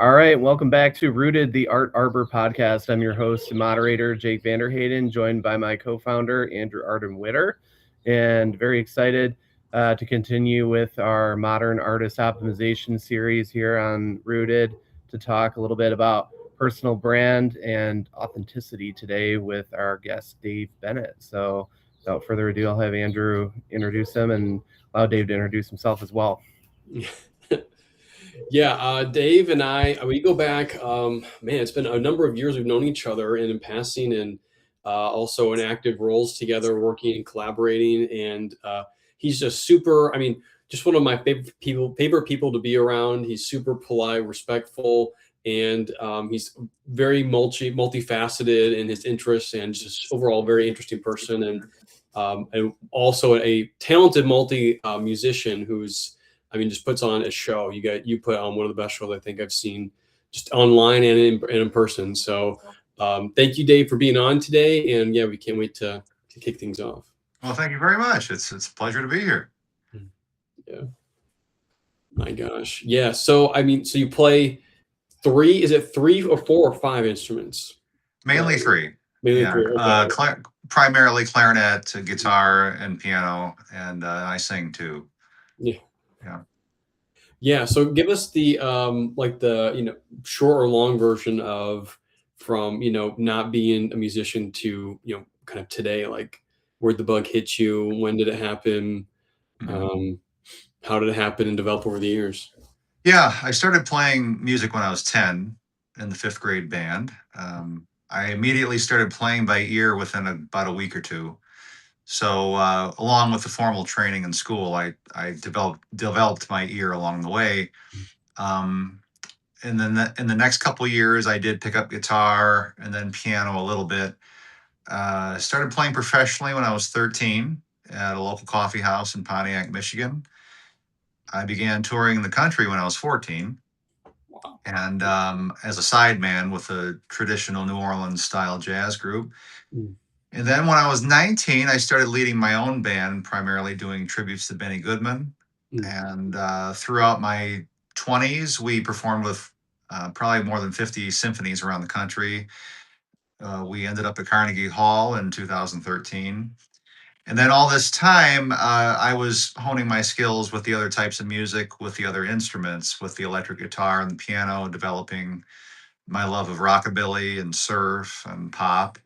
All right, welcome back to Rooted, the Art Arbor podcast. I'm your host and moderator, Jake Vanderhayden, joined by my co-founder, Andrew Arden Witter, and very excited to continue with our modern artist optimization series here on Rooted to talk a little bit about personal brand and authenticity today with our guest, Dave Bennett. So without further ado, I'll have Andrew introduce him and allow Dave to introduce himself as well. Yeah, Dave and we go back, man, it's been a number of years we've known each other and in passing and also in active roles together, working and collaborating. And he's just super, just one of my favorite people to be around. He's super polite, respectful, and he's very multifaceted in his interests and just overall very interesting person. And also a talented musician who's, just puts on a show. You put on one of the best shows I think I've seen, just online and in person. So thank you, Dave, for being on today. And yeah, we can't wait to kick things off. Well, thank you very much. It's a pleasure to be here. Yeah. My gosh. Yeah. So so you play three? Is it 3 or 4 or 5 instruments? Mainly 3. Mainly 3. Okay. Primarily clarinet, guitar, and piano, and I sing too. Yeah. Yeah. Yeah. So give us the short or long version of from not being a musician to kind of today. Like, where'd the bug hit you? When did it happen? Mm-hmm. How did it happen and develop over the years? Yeah, I started playing music when I was 10 in the 5th grade band. I immediately started playing by ear within about a week or two. So along with the formal training in school, I developed my ear along the way. And then in the next couple of years, I did pick up guitar and then piano a little bit. Started playing professionally when I was 13 at a local coffee house in Pontiac, Michigan. I began touring the country when I was 14. And as a sideman with a traditional New Orleans style jazz group. And then when I was 19, I started leading my own band, primarily doing tributes to Benny Goodman. And throughout my 20s, we performed with probably more than 50 symphonies around the country. We ended up at Carnegie Hall in 2013. And then all this time, I was honing my skills with the other types of music, with the other instruments, with the electric guitar and the piano, developing my love of rockabilly and surf and pop.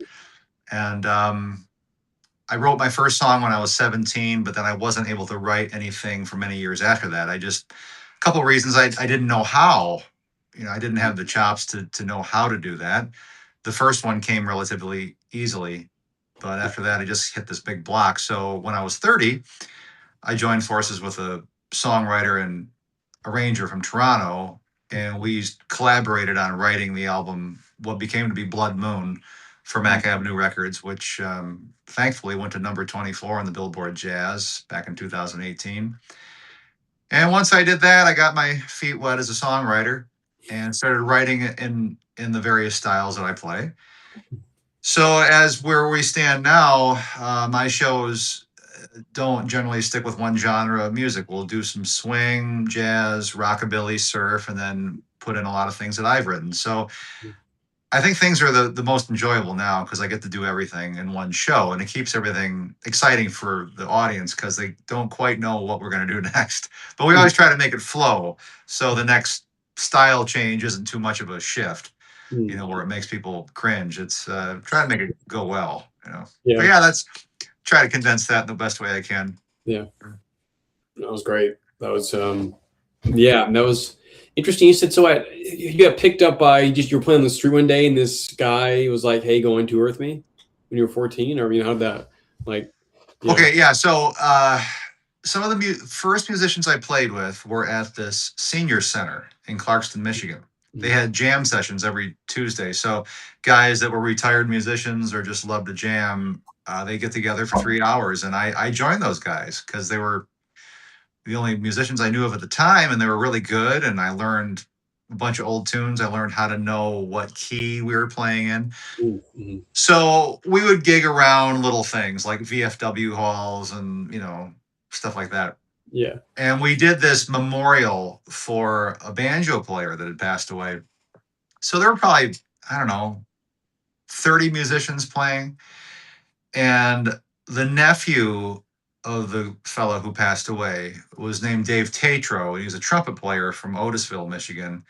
And I wrote my first song when I was 17, but then I wasn't able to write anything for many years after that. A couple of reasons I didn't know how. I didn't have the chops to know how to do that. The first one came relatively easily, but after that, I just hit this big block. So when I was 30, I joined forces with a songwriter and arranger from Toronto, and we collaborated on writing the album, what became to be Blood Moon, for Mac Avenue Records, which thankfully went to number 24 on the Billboard Jazz back in 2018. And once I did that, I got my feet wet as a songwriter and started writing in the various styles that I play. So as where we stand now, my shows don't generally stick with one genre of music. We'll do some swing, jazz, rockabilly, surf, and then put in a lot of things that I've written. So I think things are the most enjoyable now because I get to do everything in one show, and it keeps everything exciting for the audience because they don't quite know what we're going to do next. But we always try to make it flow so the next style change isn't too much of a shift, where it makes people cringe. It's try to make it go well, Yeah. But yeah, let's try to condense that in the best way I can. Yeah. That was great. That was, that was interesting. You said, you got picked up by you were playing on the street one day and this guy was like, "Hey, go and tour with me," when you were 14, or, how'd that Okay. Yeah. So, some of the first musicians I played with were at this senior center in Clarkston, Michigan. They had jam sessions every Tuesday. So guys that were retired musicians or just loved to jam, they get together for 3 hours. And I joined those guys because they were the only musicians I knew of at the time, and they were really good. And I learned a bunch of old tunes. I learned how to know what key we were playing in. Mm-hmm. So we would gig around little things like VFW halls and, stuff like that. Yeah. And we did this memorial for a banjo player that had passed away. So there were probably, I don't know, 30 musicians playing. And the nephew of the fellow who passed away was named Dave Tatro. He was a trumpet player from Otisville, Michigan.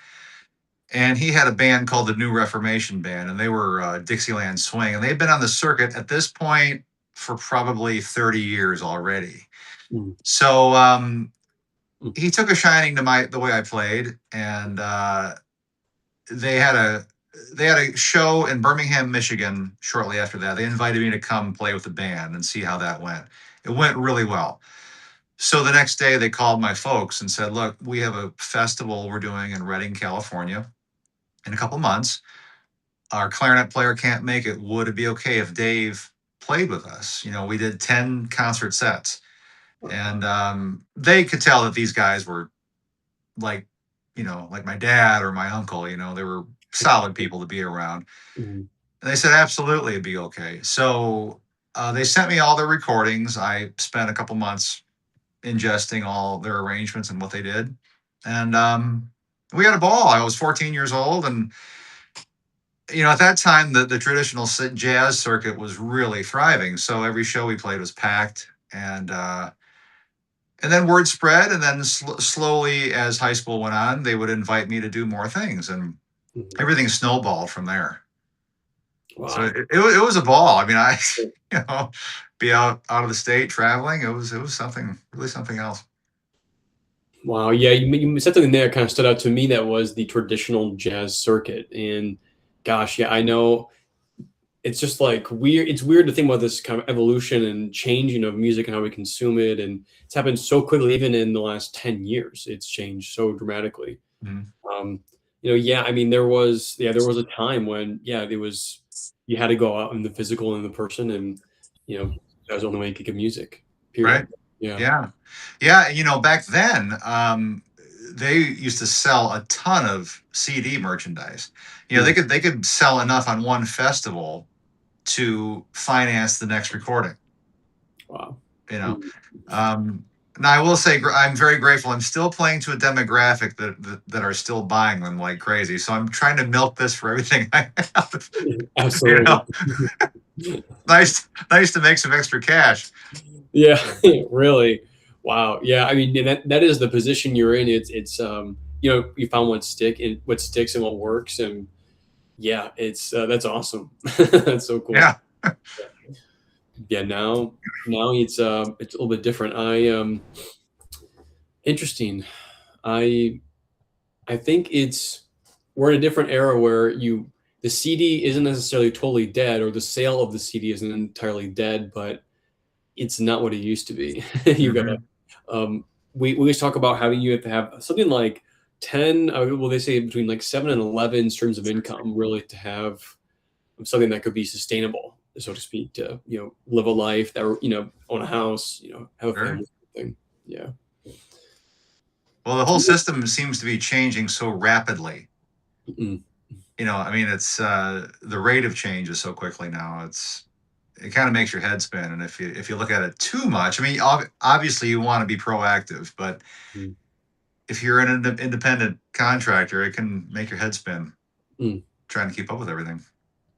And he had a band called the New Reformation Band, and they were Dixieland Swing. And they'd been on the circuit at this point for probably 30 years already. Mm. So Mm. he took a shining to the way I played, and they had a show in Birmingham, Michigan shortly after that. They invited me to come play with the band and see how that went. It went really well. So the next day they called my folks and said, "Look, we have a festival we're doing in Redding, California in a couple months. Our clarinet player can't make it. Would it be okay if Dave played with us?" We did 10 concert sets, and they could tell that these guys were like, like my dad or my uncle. They were solid people to be around. Mm. And they said, absolutely, it'd be okay. So they sent me all their recordings. I spent a couple months ingesting all their arrangements and what they did. And we had a ball. I was 14 years old. And, at that time, the traditional jazz circuit was really thriving. So every show we played was packed. And then word spread. And then slowly, as high school went on, they would invite me to do more things. And Mm. everything snowballed from there. Wow. So it was a ball. I mean, be out of the state traveling. It was something else. Wow. Yeah. You said something there that kind of stood out to me. That was the traditional jazz circuit. And gosh, yeah, I know it's just like weird. It's weird to think about this kind of evolution and changing of music and how we consume it. And it's happened so quickly, even in the last 10 years, it's changed so dramatically. Mhm. Yeah, I mean, there was a time when, you had to go out in the physical and the person, and, that was the only way you could get music, Right? period. Yeah. Yeah. Back then, they used to sell a ton of CD merchandise. Mm. They could sell enough on one festival to finance the next recording. Wow. You know, Mm. now I will say I'm very grateful. I'm still playing to a demographic that are still buying them like crazy. So I'm trying to milk this for everything I have. You Absolutely. know, nice to make some extra cash. Yeah, really. Wow. Yeah, I mean, and that is the position you're in. You found what sticks and what works, and yeah, it's that's awesome. That's so cool. Yeah. Yeah, now it's a little bit different. Interesting. I I think we're in a different era where the CD isn't necessarily totally dead, or the sale of the CD isn't entirely dead, but it's not what it used to be. You gotta Mhm. we always talk about how you have to have something like 10, well, they say between like 7 and 11 streams of income, really, to have something that could be sustainable, so to speak, to live a life, that own a house, have a Sure. family thing. Yeah. Well, the whole system seems to be changing so rapidly. Mm. I mean, it's the rate of change is so quickly now. It kind of makes your head spin. And if you look at it too much, I mean, obviously you want to be proactive, but Mm. if you're an independent contractor, it can make your head spin Mm. trying to keep up with everything.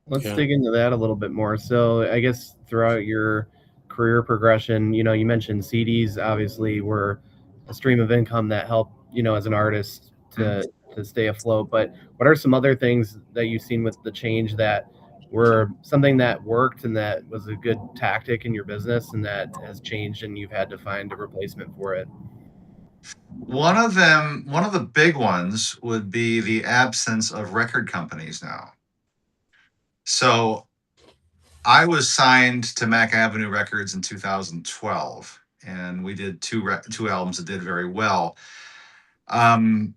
Let's Yeah. dig into that a little bit more. So, I guess throughout your career progression, you mentioned CDs obviously were a stream of income that helped, as an artist Mhm. to stay afloat. But what are some other things that you've seen with the change that were something that worked and that was a good tactic in your business and that has changed and you've had to find a replacement for it? One of the big ones would be the absence of record companies now. So I was signed to Mac Avenue Records in 2012, and we did two albums that did very well. Um,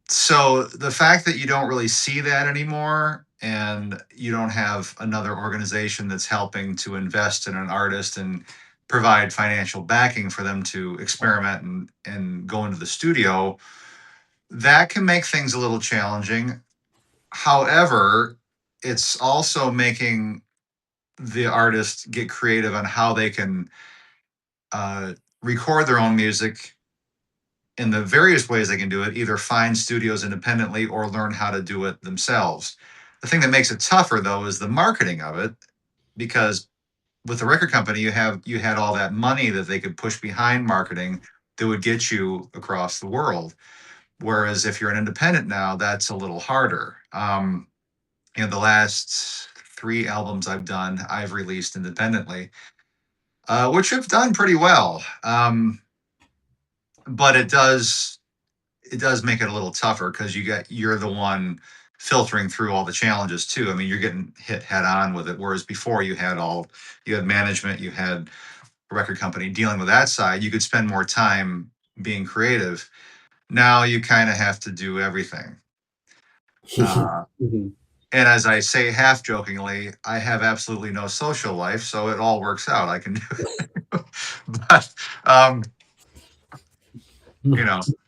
so the fact that you don't really see that anymore, and you don't have another organization that's helping to invest in an artist and provide financial backing for them to experiment and go into the studio, that can make things a little challenging. However, it's also making the artist get creative on how they can record their own music in the various ways they can do it, either find studios independently or learn how to do it themselves. The thing that makes it tougher though is the marketing of it, because with the record company you had all that money that they could push behind marketing that would get you across the world. Whereas if you're an independent now, that's a little harder. The last 3 albums I've released independently, which have done pretty well. But it does make it a little tougher because you're the one filtering through all the challenges too. I mean, you're getting hit head on with it, whereas before you had management, you had a record company dealing with that side. You could spend more time being creative. Now you kind of have to do everything. Mhm. And as I say half jokingly, I have absolutely no social life, so it all works out. I can do it. But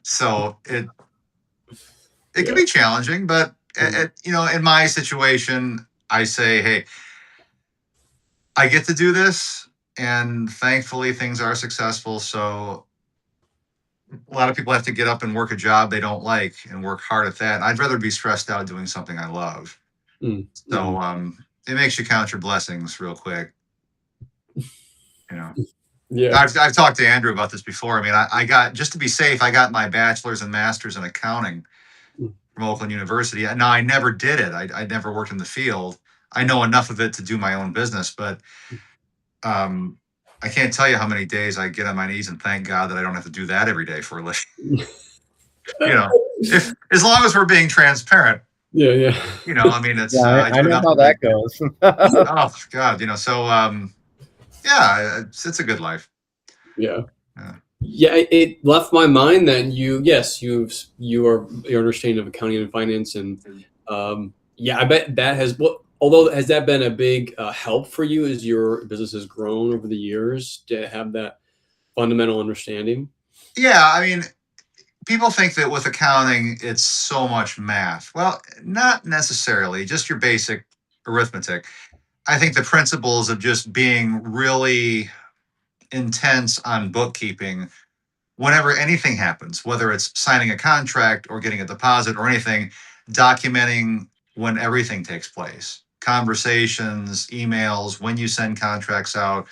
so it can Yeah. be challenging, but in my situation, I say, hey, I get to do this, and thankfully things are successful. So a lot of people have to get up and work a job they don't like and work hard at that. I'd rather be stressed out doing something I love. Mm, So mhm. it makes you count your blessings real quick. Yeah. I've talked to Andrew about this before. I mean, I got, just to be safe, I got my bachelor's and master's in accounting Mm. from Oakland University. Now, I never did it. I never worked in the field. I know enough of it to do my own business, but I can't tell you how many days I get on my knees and thank God that I don't have to do that every day for a living. If as long as we're being transparent. Yeah. I mean, it's Yeah, I I do know enough how of that it. goes. Oh God, so yeah, it's a good life. Yeah. Yeah. Yeah, it left my mind that your understanding of accounting and finance, and yeah, I bet that has. Well, although has that been a big help for you as your business has grown over the years to have that fundamental understanding? Yeah, I mean, people think that with accounting, it's so much math. Well, not necessarily, just your basic arithmetic. I think the principles of just being really intense on bookkeeping whenever anything happens, whether it's signing a contract or getting a deposit or anything, documenting when everything takes place, conversations, emails, when you send contracts out,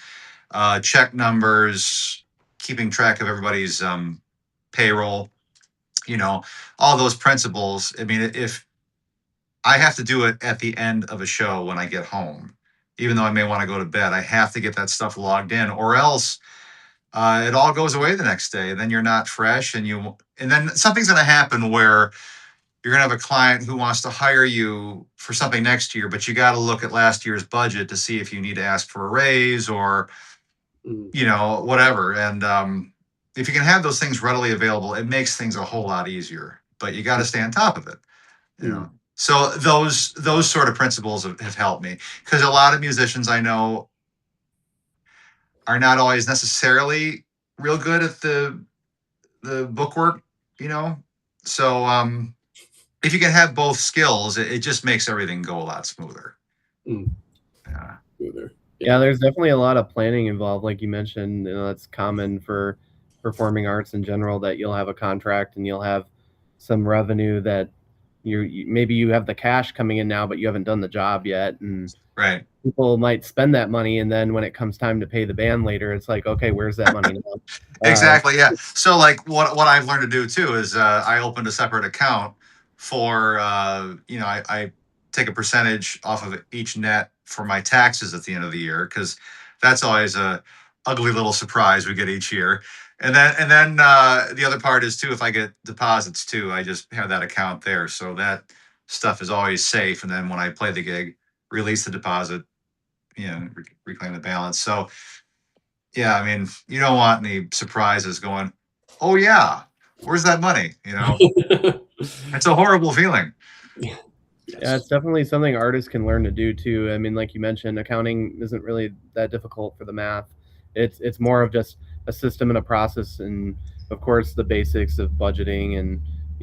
check numbers, keeping track of everybody's payroll, all those principles. I mean, if I have to do it at the end of a show when I get home, even though I may want to go to bed, I have to get that stuff logged in, or else it all goes away the next day. And then you're not fresh, and then something's going to happen where you're going to have a client who wants to hire you for something next year, but you got to look at last year's budget to see if you need to ask for a raise or Mm. whatever. And if you can have those things readily available, it makes things a whole lot easier. But you got to stay on top of it. Mm. So those sort of principles have helped me, because a lot of musicians I know are not always necessarily real good at the bookwork, you know. So if you can have both skills, it just makes everything go a lot smoother. Mm. Yeah. Smoother. Yeah, there's definitely a lot of planning involved, like you mentioned. That's common for performing arts in general, that you'll have a contract and you'll have some revenue that maybe you have the cash coming in now, but you haven't done the job yet, and Right. people might spend that money, and then when it comes time to pay the band later, it's like, okay, where's that money now? Exactly. Yeah. So like what I've learned to do too is I opened a separate account for I take a percentage off of each net for my taxes at the end of the year, because that's always a ugly little surprise we get each year. And then the other part is too, if I get deposits too, I just have that account there, so that stuff is always safe. And then when I play the gig, release the deposit, reclaim the balance. So yeah, I mean, you don't want any surprises going, oh yeah, where's that money? It's a horrible feeling. Yeah, Yes. it's definitely something artists can learn to do too. I mean, like you mentioned, accounting isn't really that difficult for the math. It's more of just a system and a process, and of course the basics of budgeting and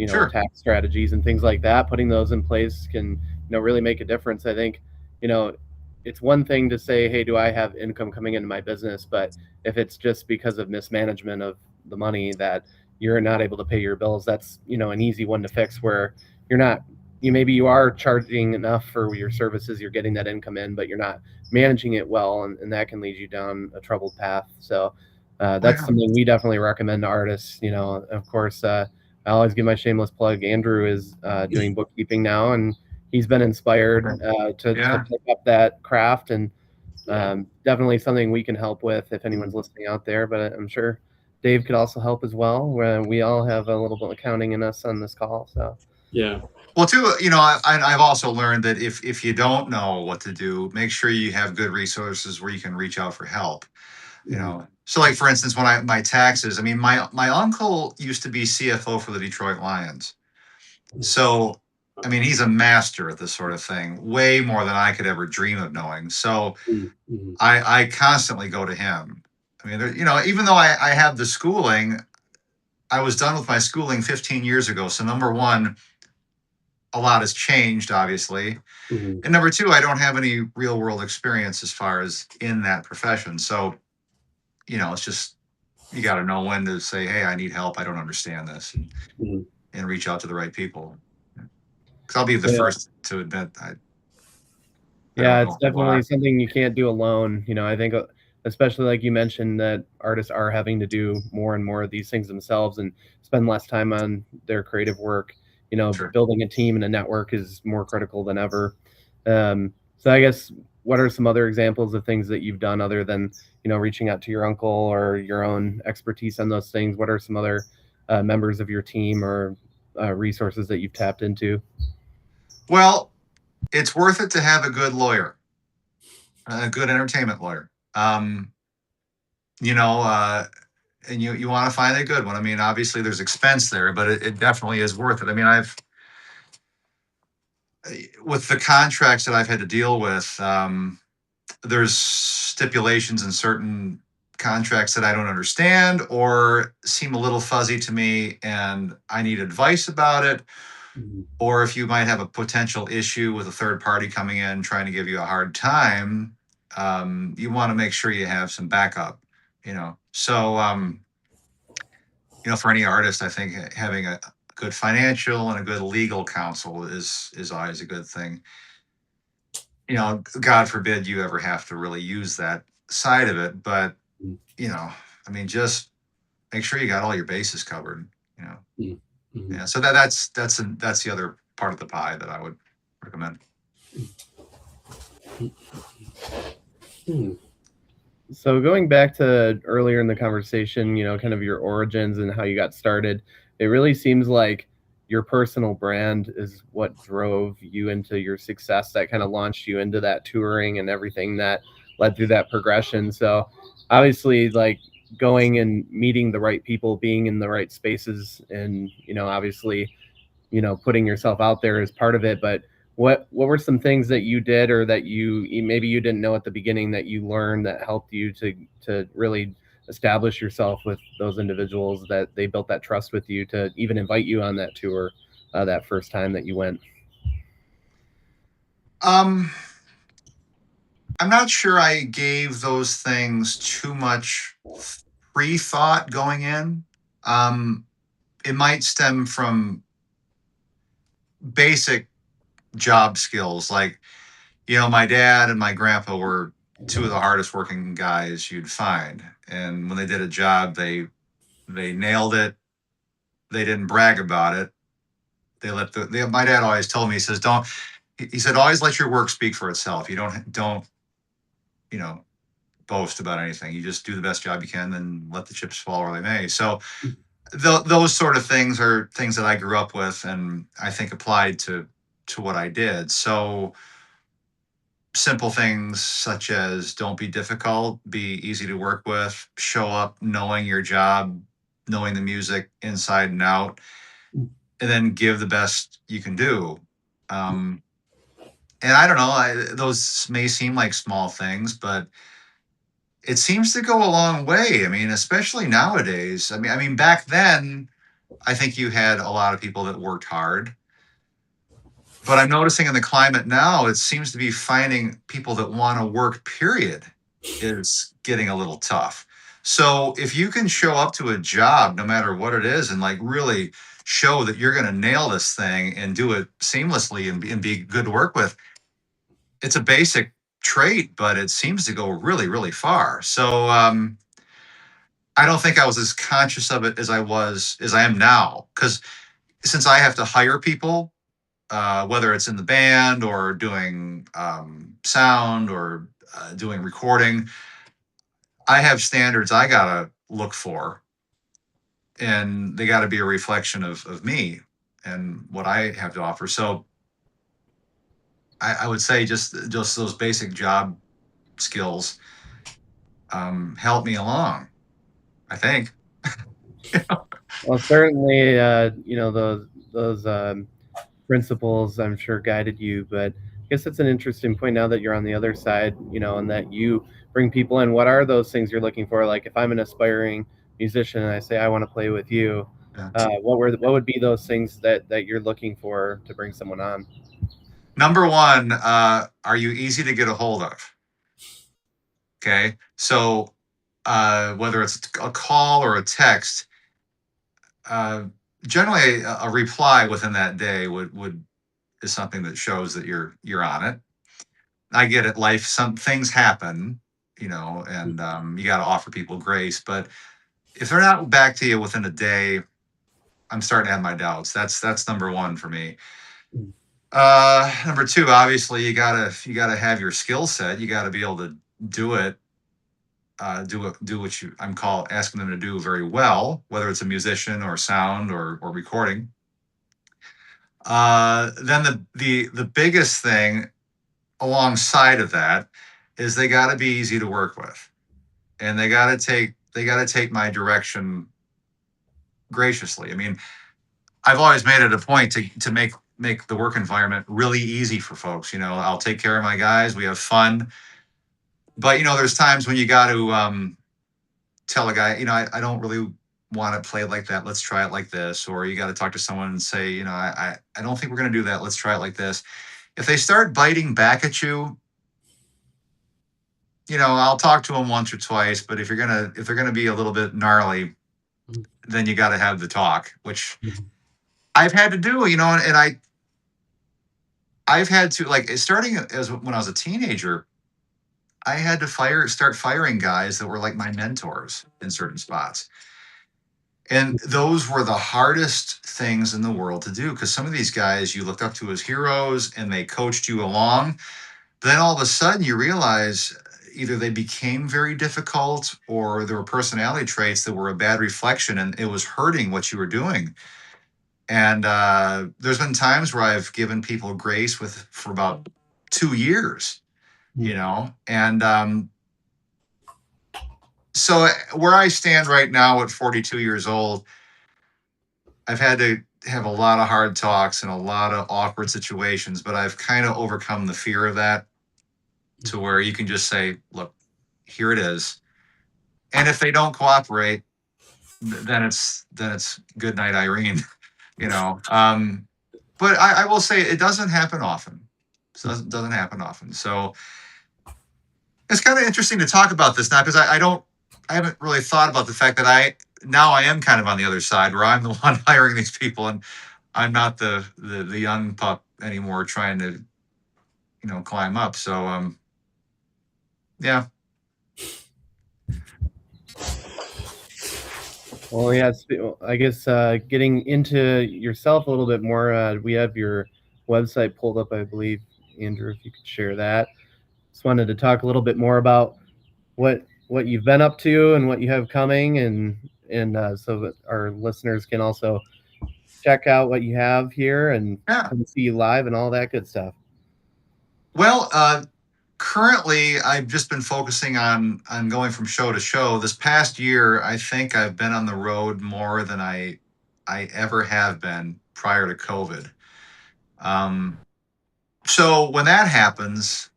Sure. tax strategies and things like that. Putting those in place can really make a difference. I think you know it's one thing to say, hey, do I have income coming into my business? But if it's just because of mismanagement of the money that you're not able to pay your bills, that's, an easy one to fix, where you're not, maybe you are charging enough for your services, you're getting that income in, but you're not managing it well, and that can lead you down a troubled path. So that's something we definitely recommend to artists. Of course, I always give my shameless plug. Andrew is doing bookkeeping now, and he's been inspired to pick up that craft, and definitely something we can help with if anyone's listening out there. But I'm sure Dave could also help as well. We all have a little bit of accounting in us on this call. So yeah. Well, too, I've also learned that if you don't know what to do, make sure you have good resources where you can reach out for help. So like for instance, when my taxes, I mean, my uncle used to be CFO for the Detroit Lions. So I mean, he's a master at this sort of thing, way more than I could ever dream of knowing. So I constantly go to him. I mean, even though I have the schooling, I was done with my schooling 15 years ago. So number one, a lot has changed, obviously. And number two, I don't have any real world experience as far as in that profession. So, it's just, you got to know when to say, hey, I need help. I don't understand this, and reach out to the right people. Because I'll be the first to admit it's definitely something you can't do alone. I think, especially like you mentioned, that artists are having to do more and more of these things themselves and spend less time on their creative work. Sure. Building a team and a network is more critical than ever. So I guess, what are some other examples of things that you've done other than, reaching out to your uncle or your own expertise on those things? What are some other members of your team or resources that you've tapped into? Well, it's worth it to have a good lawyer, a good entertainment lawyer. And you want to find a good one. I mean, obviously there's expense there, but it definitely is worth it. I mean, with the contracts that I've had to deal with, there's stipulations in certain contracts that I don't understand or seem a little fuzzy to me, and I need advice about it. Or if you might have a potential issue with a third party coming in trying to give you a hard time, you want to make sure you have some backup. So for any artist, I think having a good financial and a good legal counsel is always a good thing. God forbid you ever have to really use that side of it, but I mean, just make sure you got all your bases covered. Yeah. So that's the other part of the pie that I would recommend. So going back to earlier in the conversation, kind of your origins and how you got started, it really seems like your personal brand is what drove you into your success, that kind of launched you into that touring and everything that led through that progression. So obviously, like, going and meeting the right people, being in the right spaces, and obviously, putting yourself out there is part of it. But what were some things that you did, or that maybe you didn't know at the beginning, that you learned that helped you to really establish yourself with those individuals, that they built that trust with you to even invite you on that tour that first time that you went? I'm not sure I gave those things too much pre-thought going in. It might stem from basic job skills, like my dad and my grandpa were two of the hardest working guys you'd find, and when they did a job, they nailed it. They didn't brag about it. My dad always told me, he says, don't, he said, always let your work speak for itself. You don't boast about anything. You just do the best job you can, and let the chips fall where they may. So those sort of things are things that I grew up with, and I think applied to what I did. So simple things such as don't be difficult, be easy to work with, show up knowing your job, knowing the music inside and out, and then give the best you can do. And I don't know, those may seem like small things, but it seems to go a long way. I mean, especially nowadays. I mean, back then, I think you had a lot of people that worked hard But I'm noticing in the climate now, it seems to be finding people that want to work, period, is getting a little tough. So if you can show up to a job, no matter what it is, and like really show that you're going to nail this thing and do it seamlessly and be good to work with, it's a basic trait, but it seems to go really, really far. So I don't think I was as conscious of it as I am now. Because since I have to hire people, whether it's in the band or doing sound or doing recording, I have standards I gotta look for, and they got to be a reflection of me and what I have to offer. So I would say just those basic job skills help me along, I think. Well, certainly, those principles, I'm sure, guided you. But I guess it's an interesting point now that you're on the other side, and that you bring people in. What are those things you're looking for? Like, if I'm an aspiring musician and I say I want to play with you, Yeah. what would be those things that you're looking for to bring someone on? Number one, are you easy to get a hold of? Okay, so whether it's a call or a text, uh, generally a reply within that day would is something that shows that you're on it. I get it. Life, some things happen, and you got to offer people grace. But if they're not back to you within a day, I'm starting to have my doubts. That's number one for me. Number two, obviously, you gotta have your skill set. You got to be able to do it. Do what asking them to do very well, whether it's a musician or sound or recording. Then the biggest thing alongside of that is they got to be easy to work with, and they got to take my direction graciously. I mean, I've always made it a point to make the work environment really easy for folks. I'll take care of my guys. We have fun, but there's times when you got to tell a guy, I don't really want to play it like that. Let's try it like this. Or you got to talk to someone and say, I don't think we're going to do that. Let's try it like this. If they start biting back at you, I'll talk to them once or twice, but if they're gonna be a little bit gnarly, then you got to have the talk, which I've had to do, and I've had to, like, starting as when I was a teenager, I had to start firing guys that were like my mentors in certain spots. And those were the hardest things in the world to do, because some of these guys you looked up to as heroes and they coached you along. Then all of a sudden you realize either they became very difficult or there were personality traits that were a bad reflection and it was hurting what you were doing. And there's been times where I've given people grace for about 2 years, and so where I stand right now at 42 years old, I've had to have a lot of hard talks and a lot of awkward situations, but I've kind of overcome the fear of that to where you can just say, look, here it is. And if they don't cooperate, then it's good night, Irene, but I will say it doesn't happen often. So it doesn't happen often. So it's kind of interesting to talk about this now, because I haven't really thought about the fact that I am kind of on the other side where I'm the one hiring these people, and I'm not the young pup anymore trying to, climb up. So yeah. Well, yeah, I guess getting into yourself a little bit more, we have your website pulled up, I believe, Andrew, if you could share that. Just wanted to talk a little bit more about what you've been up to and what you have coming, and so that our listeners can also check out what you have here and come see you live and all that good stuff. Well, currently I've just been focusing on going from show to show. This past year, I think I've been on the road more than I ever have been prior to COVID. So when that happens,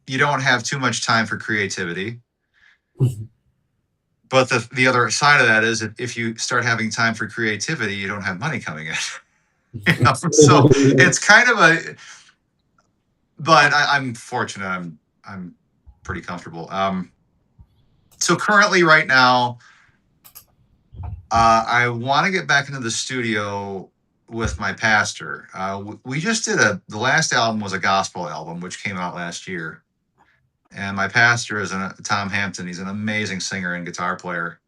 you don't have too much time for creativity. But the other side of that is if you start having time for creativity, you don't have money coming in. So it's kind of but I'm fortunate. I'm pretty comfortable. So currently, right now, I want to get back into the studio with my pastor. We just did the last album was a gospel album, which came out last year. And my pastor is Tom Hampton. He's an amazing singer and guitar player.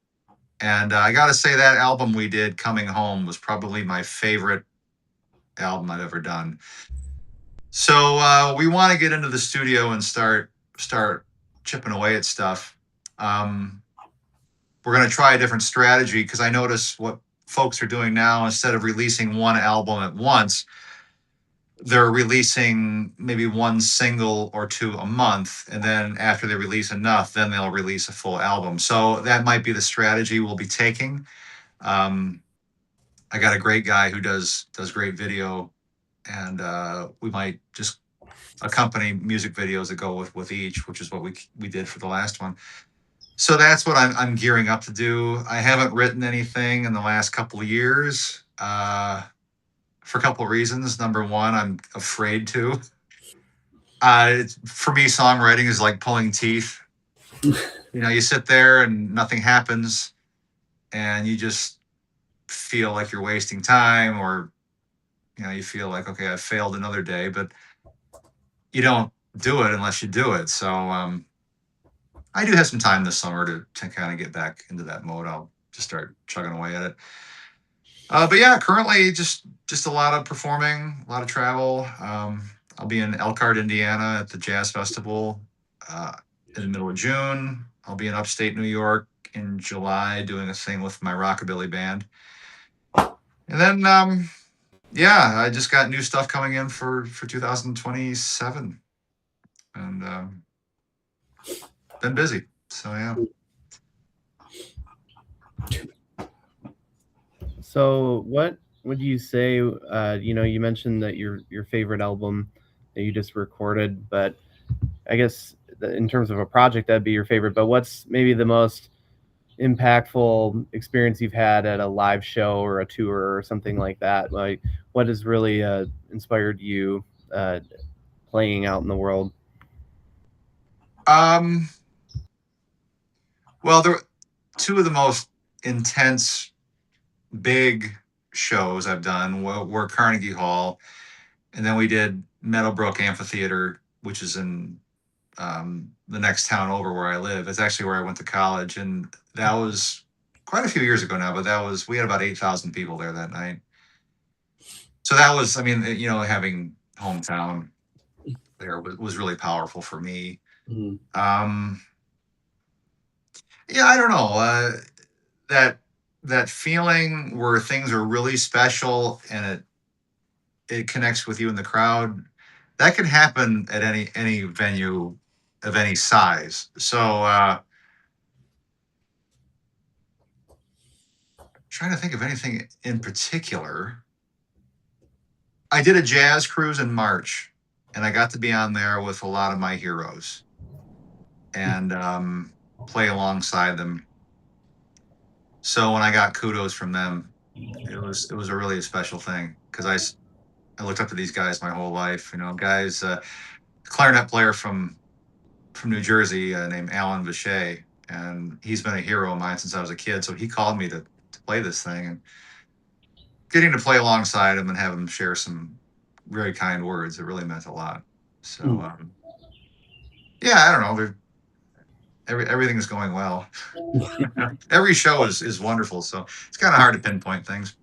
And I got to say, that album we did, Coming Home, was probably my favorite album I've ever done. So we want to get into the studio and start chipping away at stuff. We're going to try a different strategy because I notice what folks are doing now. Instead of releasing one album at once, they're releasing maybe one single or two a month, and then after they release enough, then they'll release a full album. So that might be the strategy we'll be taking. I got a great guy who does great video, and we might just accompany music videos that go with each, which is what we did for the last one. So that's what I'm gearing up to do. I haven't written anything in the last couple of years for a couple of reasons. Number one, I'm afraid to. For me, songwriting is like pulling teeth. You sit there and nothing happens, and you just feel like you're wasting time, or you feel like, okay, I failed another day, but you don't do it unless you do it. So I do have some time this summer to kind of get back into that mode. I'll just start chugging away at it. But yeah, currently just a lot of performing, a lot of travel. I'll be in Elkhart, Indiana at the Jazz Festival in the middle of June. I'll be in upstate New York in July doing a thing with my rockabilly band. And then, yeah, I just got new stuff coming in for 2027. And been busy. So, yeah. So what would you say, you mentioned that your favorite album that you just recorded, but I guess in terms of a project, that'd be your favorite, but what's maybe the most impactful experience you've had at a live show or a tour or something like that? Like, what has really inspired you playing out in the world? Well, there two of the most intense big shows I've done were Carnegie Hall, and then we did Meadowbrook Amphitheater, which is in the next town over where I live. It's actually where I went to college, and that was quite a few years ago now. But we had about 8,000 people there that night. So that was, I mean, having hometown there was really powerful for me. Mm-hmm. Yeah, I don't know. That feeling where things are really special and it connects with you in the crowd, that can happen at any venue of any size. So trying to think of anything in particular. I did a jazz cruise in March, and I got to be on there with a lot of my heroes and play alongside them. So when I got kudos from them, it was a really special thing, because I looked up to these guys my whole life. Guys, clarinet player from New Jersey named Alan Vichet, and he's been a hero of mine since I was a kid. So he called me to play this thing, and getting to play alongside him and have him share some very kind words, it really meant a lot. So yeah, I don't know. Everything is going well. Every show is wonderful, so it's kind of hard to pinpoint things.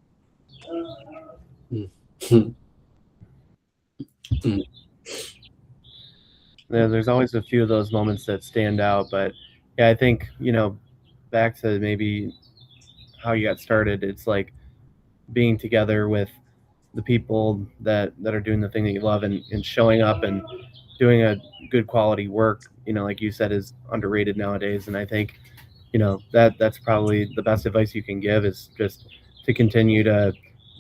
Yeah, there's always a few of those moments that stand out, but yeah, I think, back to maybe how you got started, it's like being together with the people that are doing the thing that you love, and showing up and doing a good quality work, like you said, is underrated nowadays. And I think, that's probably the best advice you can give, is just to continue to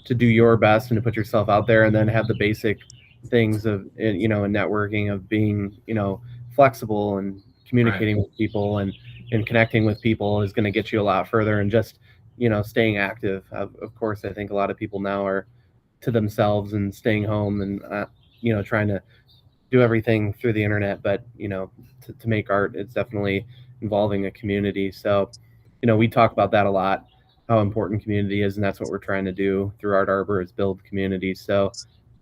do your best and to put yourself out there, and then have the basic things of, and networking, of being, flexible and communicating with people, and connecting with people is going to get you a lot further. And just, staying active. Of course, I think a lot of people now are to themselves and staying home and trying to do everything through the internet. But to make art, it's definitely involving a community. So we talk about that a lot, how important community is, and that's what we're trying to do through Art Arbor, is build community. So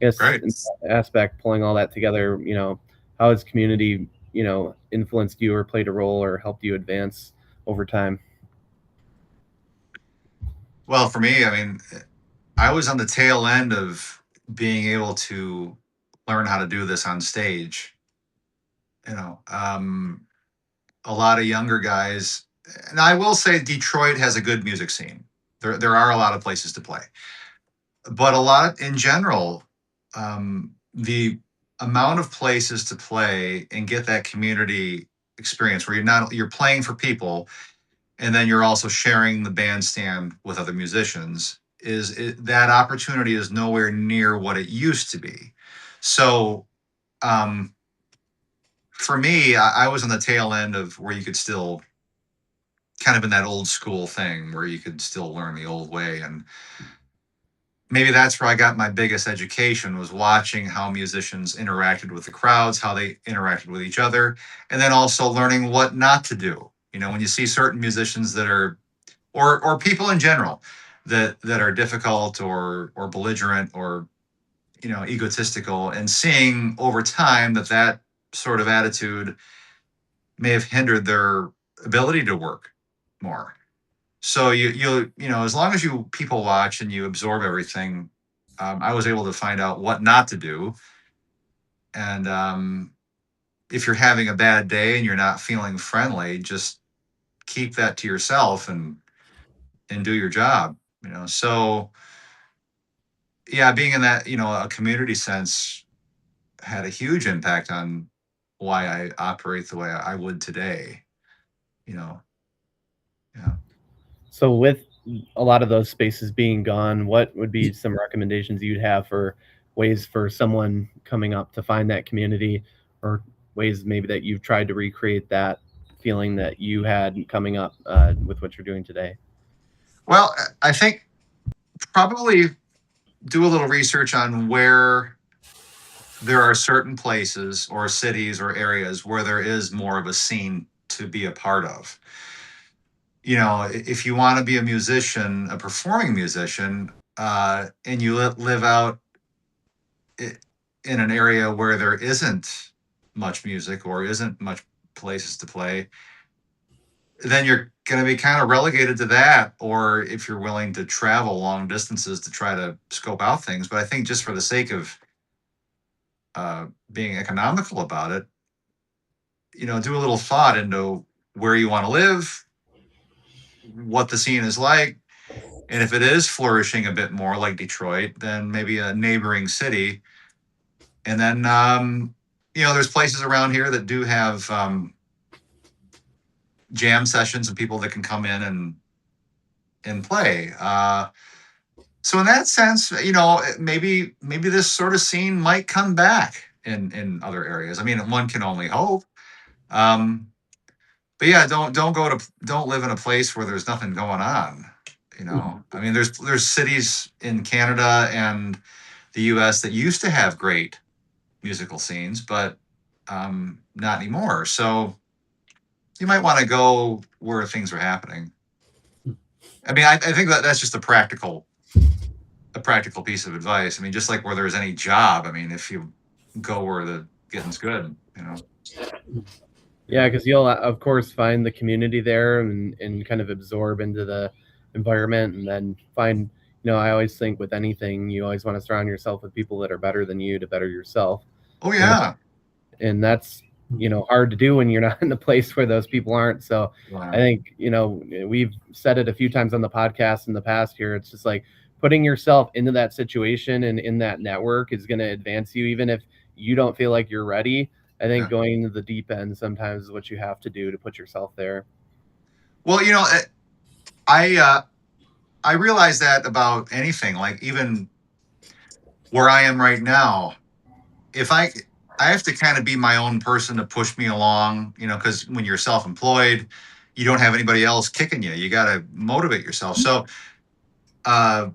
I guess Right. in that aspect, pulling all that together, how has community influenced you or played a role or helped you advance over time? Well, for me, I mean, I was on the tail end of being able to learn how to do this on stage. You know, a lot of younger guys, and I will say Detroit has a good music scene. There are a lot of places to play, but a lot in general, the amount of places to play and get that community experience where you're playing for people, and then you're also sharing the bandstand with other musicians, that opportunity is nowhere near what it used to be. So um, for me, I was on the tail end of where you could still kind of in that old school thing where you could still learn the old way. And maybe that's where I got my biggest education, was watching how musicians interacted with the crowds, how they interacted with each other, and then also learning what not to do. When you see certain musicians that are, or people in general that are difficult or belligerent or egotistical, and seeing over time that sort of attitude may have hindered their ability to work more. So as long as you people watch and you absorb everything, I was able to find out what not to do. And if you're having a bad day and you're not feeling friendly, just keep that to yourself and do your job. So yeah, being in that a community sense had a huge impact on why I operate the way I would today. You know, yeah. So with a lot of those spaces being gone, what would be some recommendations you'd have for ways for someone coming up to find that community, or ways maybe that you've tried to recreate that feeling that you had coming up with what you're doing today? Well, I think probably do a little research on where there are certain places or cities or areas where there is more of a scene to be a part of. If you want to be a musician, a performing musician, and you live out in an area where there isn't much music or isn't much places to play, then you're going to be kind of relegated to that. Or if you're willing to travel long distances to try to scope out things. But I think just for the sake of being economical about it, do a little thought into where you want to live, what the scene is like. And if it is flourishing a bit more like Detroit, then maybe a neighboring city. And then, there's places around here that do have jam sessions and people that can come in and play. So in that sense, maybe this sort of scene might come back in other areas. I mean, one can only hope. But yeah, don't live in a place where there's nothing going on. I mean, there's cities in Canada and the U.S. that used to have great musical scenes, but not anymore. So you might want to go where things are happening. I mean, I think that's just a practical piece of advice. I mean, just like where there's any job. I mean, if you go where the getting's good. Yeah, because you'll of course find the community there and kind of absorb into the environment, and then find. I always think with anything, you always want to surround yourself with people that are better than you to better yourself. Oh And yeah. and that's hard to do when you're not in a place where those people aren't. So Wow. I think we've said it a few times on the podcast in the past here. It's just like putting yourself into that situation and in that network is going to advance you, even if you don't feel like you're ready. I think Yeah. going into the deep end sometimes is what you have to do to put yourself there. Well, I realize that about anything, like even where I am right now. If I have to kind of be my own person to push me along, because when you're self-employed, you don't have anybody else kicking you. You got to motivate yourself. So, uh,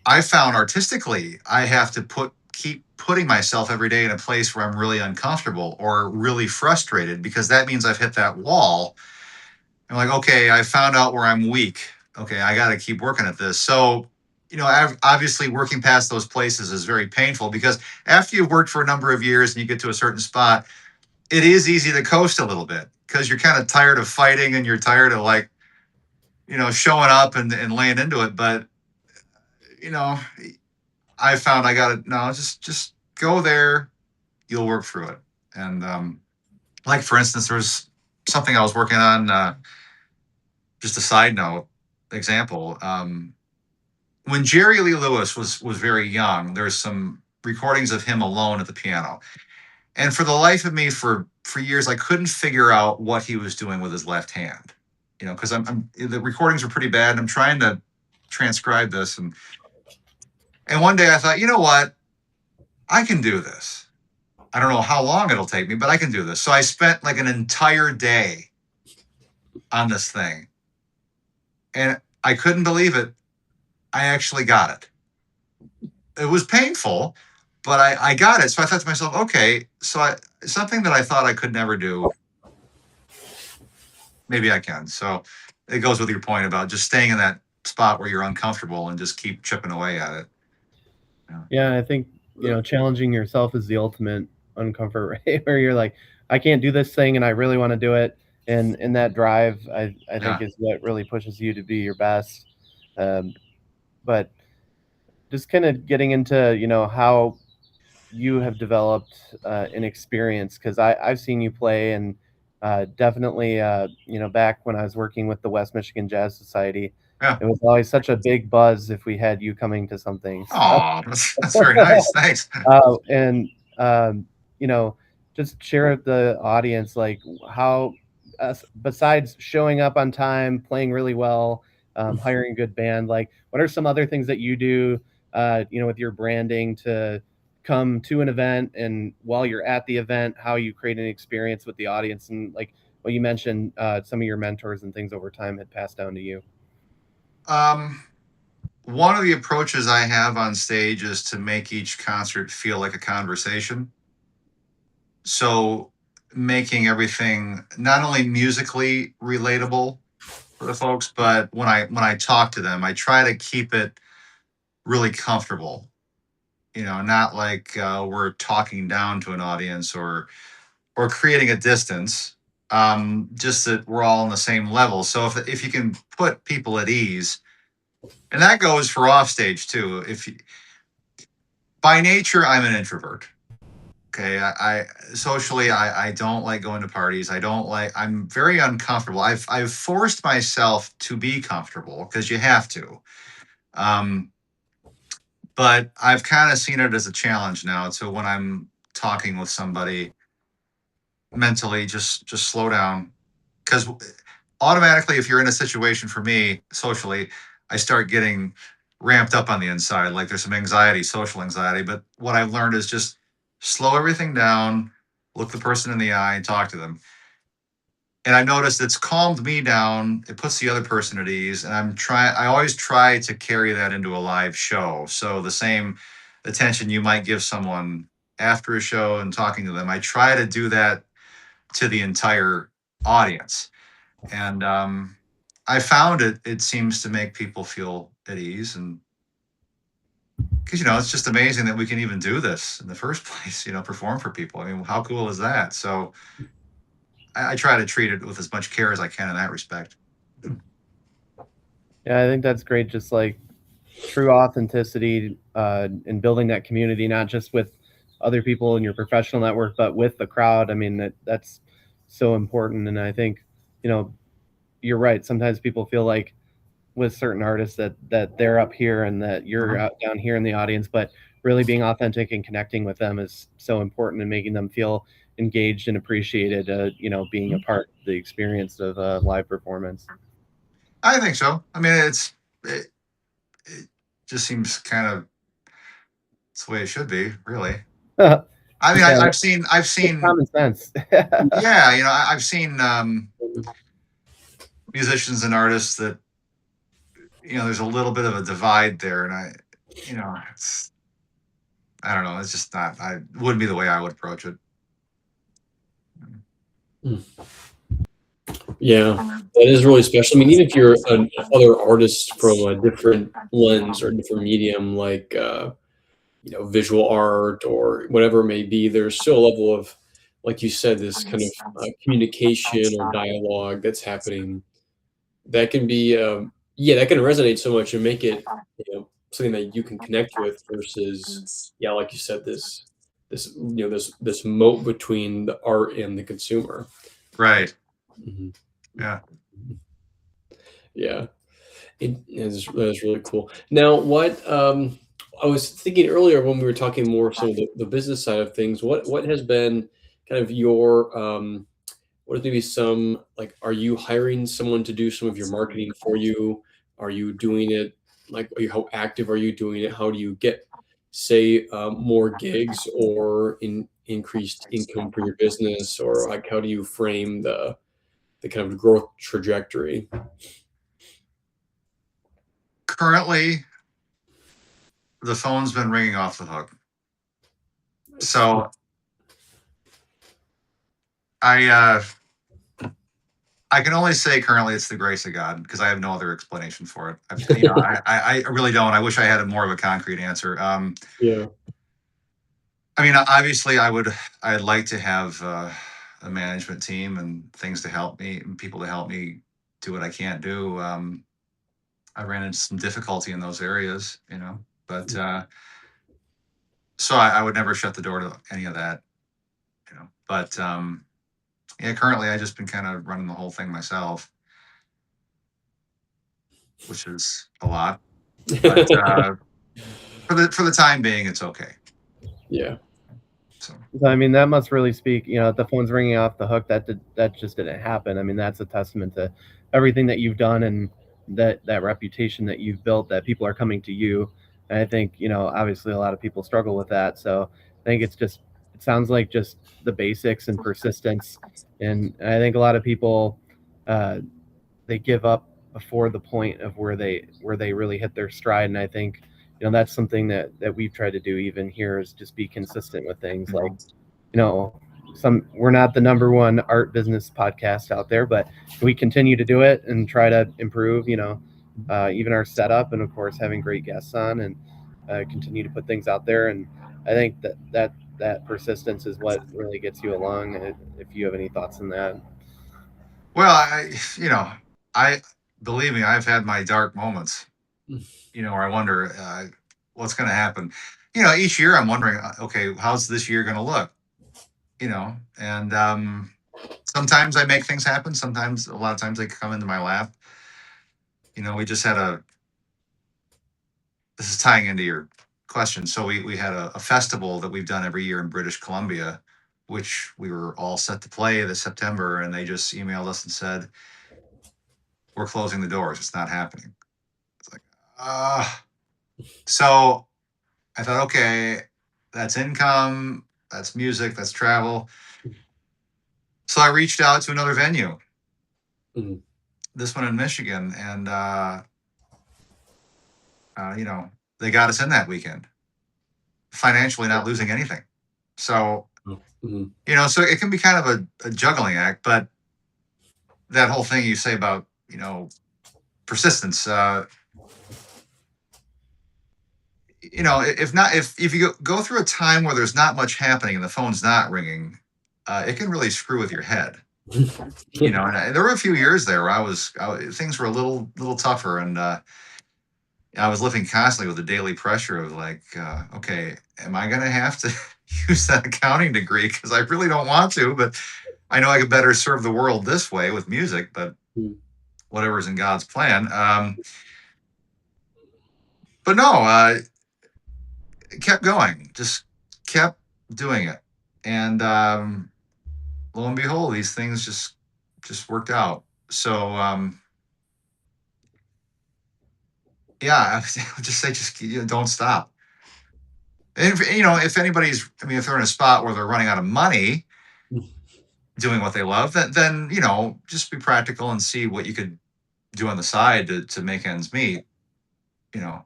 I found artistically, I have to keep putting myself every day in a place where I'm really uncomfortable or really frustrated, because that means I've hit that wall. I'm like, okay, I found out where I'm weak. Okay, I got to keep working at this. So, obviously working past those places is very painful, because after you've worked for a number of years and you get to a certain spot, it is easy to coast a little bit, because you're kind of tired of fighting and you're tired of, like, showing up and laying into it. But, you know, I found I got to, no, just go there. You'll work through it. And, like, for instance, there was something I was working on, just a side note example. When Jerry Lee Lewis was very young, there's some recordings of him alone at the piano. And for the life of me, for years, I couldn't figure out what he was doing with his left hand. Because the recordings were pretty bad, and I'm trying to transcribe this. And one day I thought, you know what? I can do this. I don't know how long it'll take me, but I can do this. So I spent like an entire day on this thing, and I couldn't believe it. I actually got it. It was painful, but I got it. So I thought to myself, okay, something that I thought I could never do, maybe I can. So it goes with your point about just staying in that spot where you're uncomfortable and just keep chipping away at it. Yeah, I think, challenging yourself is the ultimate uncomfort, right? Where you're like, I can't do this thing and I really want to do it. And that drive, I think, Yeah. is what really pushes you to be your best. But just kind of getting into, how you have developed an experience, because I've seen you play, and definitely, back when I was working with the West Michigan Jazz Society, Yeah. it was always such a big buzz if we had you coming to something. Oh, that's very nice. Thanks. And you know, just share with the audience, like, how, besides showing up on time, playing really well, hiring a good band, like, what are some other things that you do, with your branding to come to an event, and while you're at the event, how you create an experience with the audience, and like what you mentioned, some of your mentors and things over time had passed down to you. One of the approaches I have on stage is to make each concert feel like a conversation. So making everything not only musically relatable for the folks, but when I talk to them, I try to keep it really comfortable. Not like we're talking down to an audience or creating a distance. Just that we're all on the same level. So if you can put people at ease, and that goes for offstage too. By nature, I'm an introvert. Okay, I socially, I don't like going to parties. I'm very uncomfortable. I've forced myself to be comfortable, because you have to. Um, but I've kind of seen it as a challenge now. So when I'm talking with somebody, mentally, just slow down, because automatically, if you're in a situation, for me socially, I start getting ramped up on the inside, like there's some anxiety, social anxiety. But what I've learned is just slow everything down, look the person in the eye and talk to them. And I noticed it's calmed me down, it puts the other person at ease, and I always try to carry that into a live show. So the same attention you might give someone after a show and talking to them, I try to do that to the entire audience. And I found it seems to make people feel at ease. And because it's just amazing that we can even do this in the first place, perform for people. I mean, how cool is that? So I try to treat it with as much care as I can in that respect. Yeah, I think that's great. Just like true authenticity, in building that community, not just with other people in your professional network, but with the crowd. I mean, that's so important. And I think, you're right. Sometimes people feel like, with certain artists, that they're up here and that you're Uh-huh. out down here in the audience, but really being authentic and connecting with them is so important, and making them feel engaged and appreciated, being a part of the experience of a live performance. I think so. I mean, it just seems kind of, it's the way it should be, really. I mean, Yeah, I've it's seen, common sense. yeah, I've seen musicians and artists that, there's a little bit of a divide there, and I don't know. It's just not. I wouldn't be the way I would approach it. Yeah, that is really special. I mean, even if you're another artist from a different lens or different medium, like visual art or whatever it may be, there's still a level of, like you said, this kind of communication or dialogue that's happening that can be, yeah, that can resonate so much and make it, something that you can connect with versus, yeah, like you said, this moat between the art and the consumer. Right. Mhm. Yeah. Yeah. That is really cool. Now, what I was thinking earlier when we were talking more some of the business side of things, what has been kind of your what is maybe some like are you hiring someone to do some of your marketing for you? Are you doing it like how active are you doing it? How do you get say more gigs or increased income for your business or like how do you frame the kind of growth trajectory? Currently, the phone's been ringing off the hook. So I can only say currently it's the grace of God because I have no other explanation for it. I really don't. I wish I had a more of a concrete answer. Yeah. I mean, obviously, I'd like to have a management team and things to help me, and people to help me do what I can't do. I ran into some difficulty in those areas, but so I would never shut the door to any of that, But yeah, currently I just been kind of running the whole thing myself, which is a lot. But for the time being, it's okay. Yeah. So I mean, that must really speak. The phone's ringing off the hook. That just didn't happen. I mean, that's a testament to everything that you've done and that reputation that you've built. That people are coming to you. And I think obviously a lot of people struggle with that. So I think it sounds like just the basics and persistence. And I think a lot of people uh, they give up before the point of where they really hit their stride. And I think that's something that we've tried to do even here is just be consistent with things like we're not the number one art business podcast out there, but we continue to do it and try to improve even our setup, and of course having great guests on, and continue to put things out there. And I think that persistence is what really gets you along. If you have any thoughts on that. well, I believe me, I've had my dark moments. Where I wonder what's going to happen. Each year I'm wondering, okay, how's this year going to look? And sometimes I make things happen. Sometimes, a lot of times, they come into my lap. We just had this is tying into your question. So we had a festival that we've done every year in British Columbia, which we were all set to play this September, and they just emailed us and said, we're closing the doors. It's not happening. It's like, so I thought, okay, that's income, that's music, that's travel. So I reached out to another venue, Mhm. this one in Michigan, and they got us in that weekend, financially not losing anything. So Mhm. so it can be kind of a juggling act, but that whole thing you say about persistence, if you go through a time where there's not much happening and the phone's not ringing, it can really screw with your head. And there were a few years there where things were a little tougher, and I was living constantly with the daily pressure of like, okay, am I going to have to use that accounting degree? Because I really don't want to, but I know I could better serve the world this way with music, but Mhm. whatever's in God's plan. But no, kept going, just kept doing it. And lo and behold, these things just worked out. So yeah, I would just say, just don't stop. And if anybody's, I mean, if they're in a spot where they're running out of money doing what they love, then just be practical and see what you could do on the side to make ends meet. You know,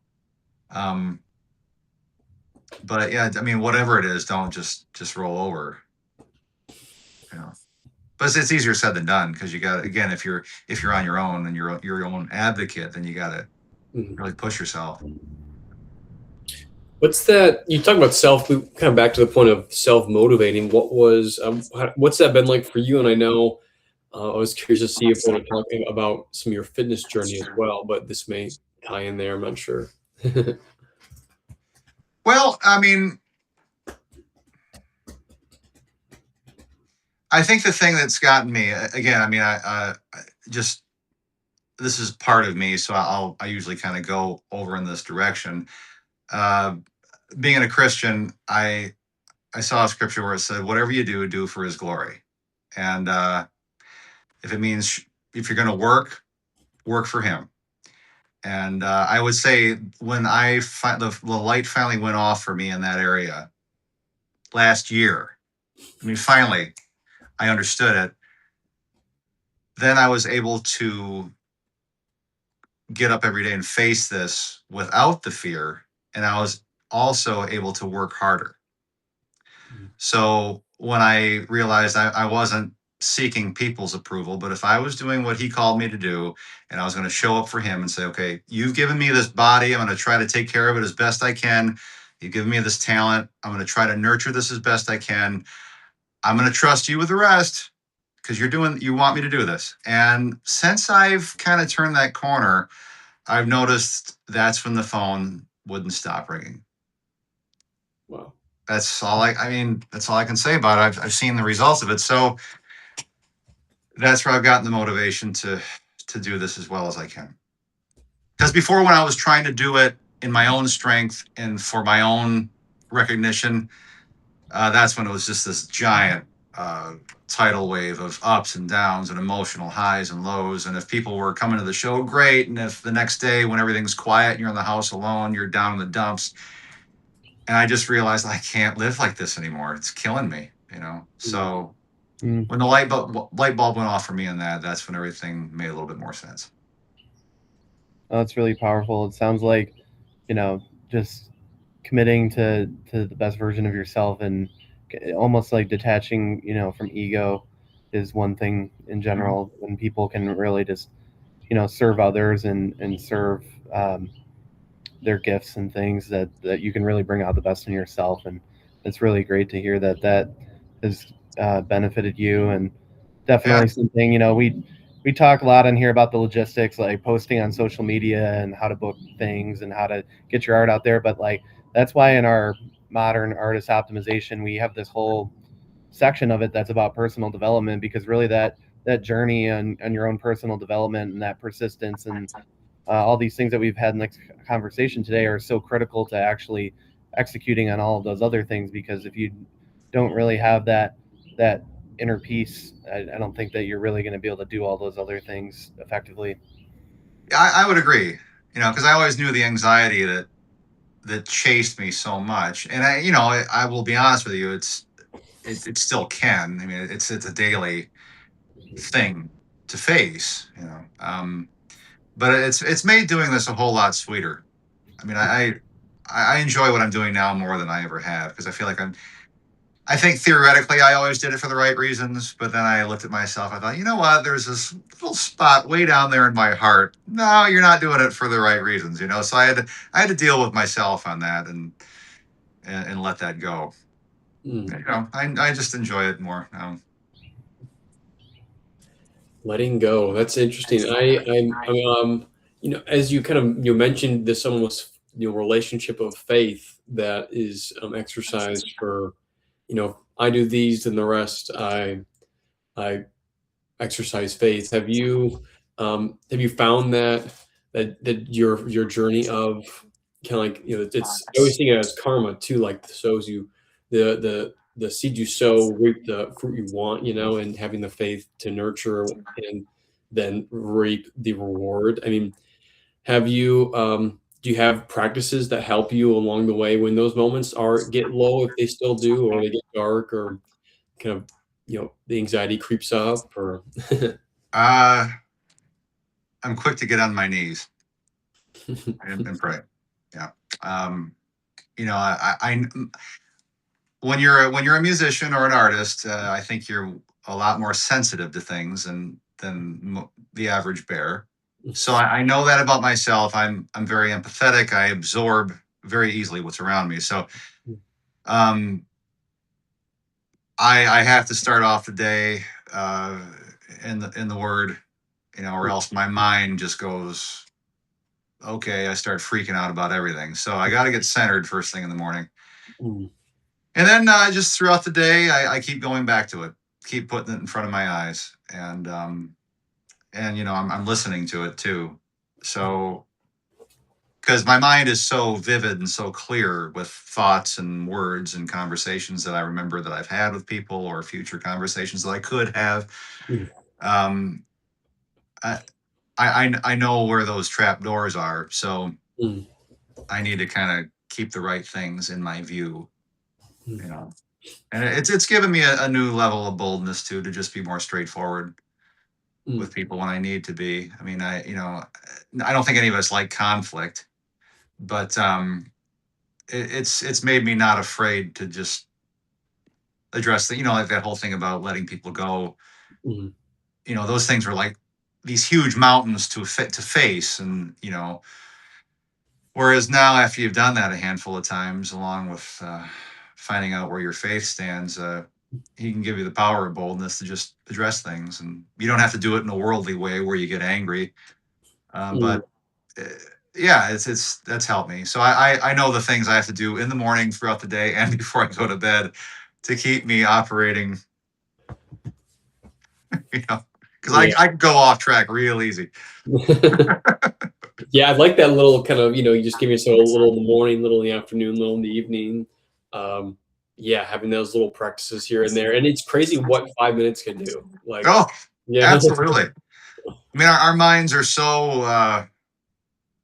um, But yeah, I mean, whatever it is, don't just roll over, you know. But it's easier said than done because you got, again, if you're on your own and you're your own advocate, then you got to Mhm. really push yourself. What's that? You talk about self. We kind of back to the point of self motivating. What's that been like for you? And I know I was curious to see if we're talking about some of your fitness journey as well, but this may tie in there. I'm not sure. Well, I mean, I think the thing that's gotten me, again, I mean, I just, this is part of me, so I usually kind of go over in this direction. Uh, Being a Christian, I saw a scripture where it said, "Whatever you do, do for His glory." And if it means, if you're going to work for Him. And I would say when the light finally went off for me in that area last year, I mean, finally I understood it. Then I was able to get up every day and face this without the fear. And I was also able to work harder. So when I realized I wasn't seeking people's approval, but if I was doing what He called me to do, and I was going to show up for Him and say, okay, you've given me this body. I'm going to try to take care of it as best I can. You've given me this talent. I'm going to try to nurture this as best I can. I'm going to trust you with the rest because you want me to do this. And since I've kind of turned that corner, I've noticed that's when the phone wouldn't stop ringing. Wow. That's all I mean, that's all I can say about it. I've seen the results of it. So that's where I've gotten the motivation to do this as well as I can. Because before, when I was trying to do it in my own strength and for my own recognition, that's when it was just this giant tidal wave of ups and downs and emotional highs and lows. And if people were coming to the show, great. And if the next day, when everything's quiet and you're in the house alone, you're down in the dumps. And I just realized I can't live like this anymore. It's killing me, you know. So when the light bulb went off for me in that's when everything made a little bit more sense. Oh, that's really powerful. It sounds like, just committing to the best version of yourself and almost like detaching, from ego is one thing in general. When people can really just, serve others and serve their gifts and things that you can really bring out the best in yourself. And it's really great to hear that has benefited you. And Yeah, definitely something, we talk a lot in here about the logistics, like posting on social media and how to book things and how to get your art out there. But like, that's why in our modern artist optimization, we have this whole section of it that's about personal development, because really that journey on your own personal development and that persistence and all these things that we've had in the conversation today are so critical to actually executing on all of those other things. Because if you don't really have that inner peace, I don't think that you're really going to be able to do all those other things effectively. I would agree. Because I always knew the anxiety that chased me so much, and I will be honest with you, it still can. I mean, it's a daily thing to face. But it's made doing this a whole lot sweeter. I mean, I enjoy what I'm doing now more than I ever have because I feel like I think theoretically I always did it for the right reasons, but then I looked at myself. I thought, you know what? There's this little spot way down there in my heart. No, you're not doing it for the right reasons. So I had to deal with myself on that and let that go. I just enjoy it more now. Letting go. That's interesting. As you kind of mentioned this almost relationship of faith that is exercised for, I do these and the rest. I exercise faith. Have you found that your journey of kind of like it's I always think of it as karma too, like sows you the seed you sow reap the fruit you want, and having the faith to nurture and then reap the reward. I mean, have you do you have practices that help you along the way when those moments are get low, if they still do, or they get dark, or kind of the anxiety creeps up, or Uh, I'm quick to get on my knees and pray. Yeah. Um, you know, when you're a musician or an artist, I think you're a lot more sensitive to things than the average bear. So I know that about myself. I'm very empathetic. I absorb very easily what's around me. So um, I have to start off the day in the word, or else my mind just goes, okay. I start freaking out about everything. So I got to get centered first thing in the morning. Mm. And then just throughout the day, I keep going back to it, keep putting it in front of my eyes, and I'm listening to it too. So because my mind is so vivid and so clear with thoughts and words and conversations that I remember that I've had with people or future conversations that I could have. Mm. Um, I, I know where those trap doors are, so Mm. I need to kind of keep the right things in my view, Mm. you know. And it's given me a new level of boldness too, to just be more straightforward Mm. with people when I need to be. I mean, I don't think any of us like conflict, but it's made me not afraid to just address like that whole thing about letting people go. Mm. Those things were like these huge mountains to face, and whereas now, after you've done that a handful of times, along with finding out where your faith stands, he can give you the power of boldness to just address things, and you don't have to do it in a worldly way where you get angry. Mm. But uh, yeah, it's that's helped me. So I know the things I have to do in the morning, throughout the day, and before I go to bed to keep me operating. Because Yeah. I can go off track real easy. Yeah, I like that little kind of, you just give yourself a little in the morning, little in the afternoon, little in the evening. Um, yeah, having those little practices here and there. And it's crazy what 5 minutes can do. Like, Oh, yeah. absolutely. I mean, our minds are so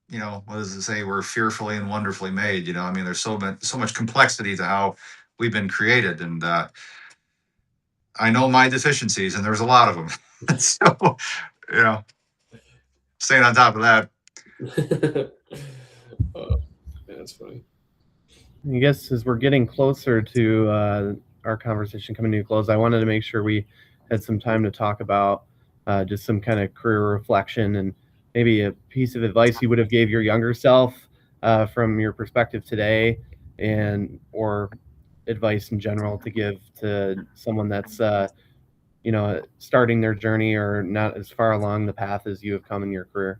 what does it say? We're fearfully and wonderfully made. I mean, there's so much complexity to how we've been created, and I know my deficiencies, and there's a lot of them. So, you know, staying on top of that. That's funny. I guess as we're getting closer to our conversation coming to a close, I wanted to make sure we had some time to talk about just some kind of career reflection and maybe a piece of advice you would have gave your younger self from your perspective today, and or advice in general to give to someone that's starting their journey or not as far along the path as you have come in your career.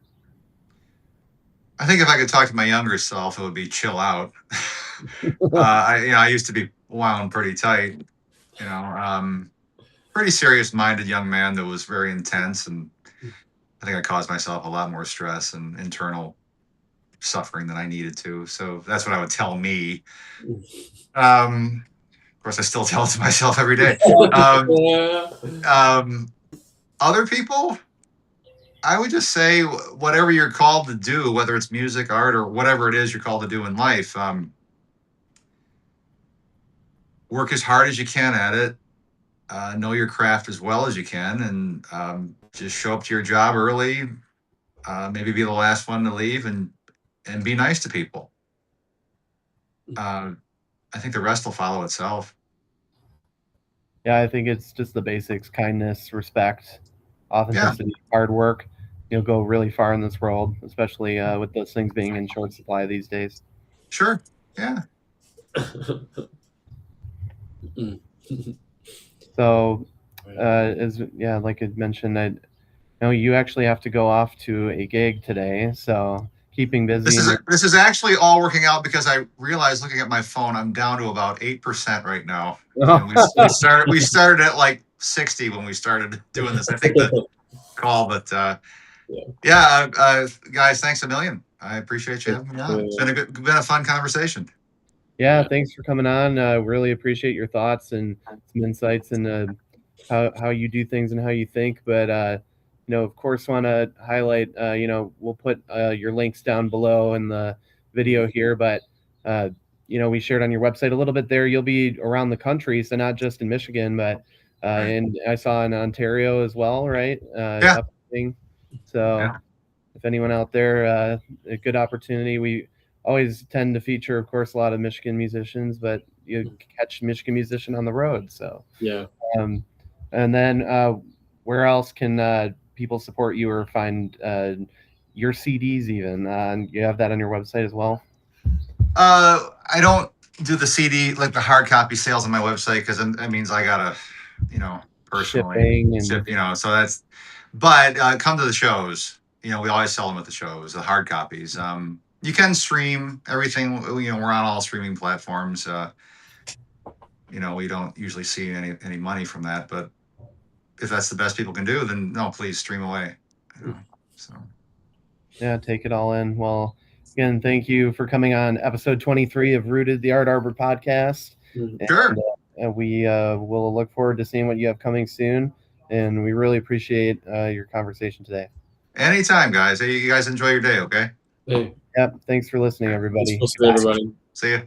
I think if I could talk to my younger self, it would be chill out. I used to be wound pretty tight. Pretty serious-minded young man that was very intense, and I think I caused myself a lot more stress and internal suffering than I needed to. So that's what I would tell me. Of course, I still tell it to myself every day. Um, um, Other people, I would just say whatever you're called to do, whether it's music, art, or whatever it is you're called to do in life, work as hard as you can at it. Know your craft as well as you can, and just show up to your job early. Maybe be the last one to leave, and be nice to people. I think the rest will follow itself. Yeah, I think it's just the basics: kindness, respect, Yeah, authenticity, hard work. You'll go really far in this world, especially with those things being in short supply these days. sure. Yeah. So, like I mentioned, I know you actually have to go off to a gig today. So, keeping busy. This is actually all working out because I realized, looking at my phone, I'm down to about 8% right now. And we started at like 60 when we started doing this. I think the call, but guys, thanks a million. I appreciate you having me on. It's been a fun conversation. Yeah, thanks for coming on. Really appreciate your thoughts and some insights into how you do things and how you think. But of course, want to highlight. We'll put your links down below in the video here. But we shared on your website a little bit there. You'll be around the country, so not just in Michigan, but and I saw in Ontario as well, right? Yeah. Upcoming. So if anyone out there, a good opportunity. We always tend to feature, of course, a lot of Michigan musicians, but you catch Michigan musician on the road. So Yeah. And then where else can people support you or find your CDs even? You have that on your website as well? I don't do the CD, like the hard copy sales on my website, because that means I gotta, personally Shipping and ship, so that's, but come to the shows. We always sell them at the shows, the hard copies. You can stream everything. We're on all streaming platforms. We don't usually see any money from that, but if that's the best people can do, then no, please stream away. So yeah, take it all in. Well, again, thank you for coming on episode 23 of Rooted, the Art Arbor podcast. Sure. And we will look forward to seeing what you have coming soon. And we really appreciate your conversation today. Anytime, guys. Hey, you guys enjoy your day, okay? Hey. Yep. Thanks for listening, everybody. Thanks for listening, everybody. See ya.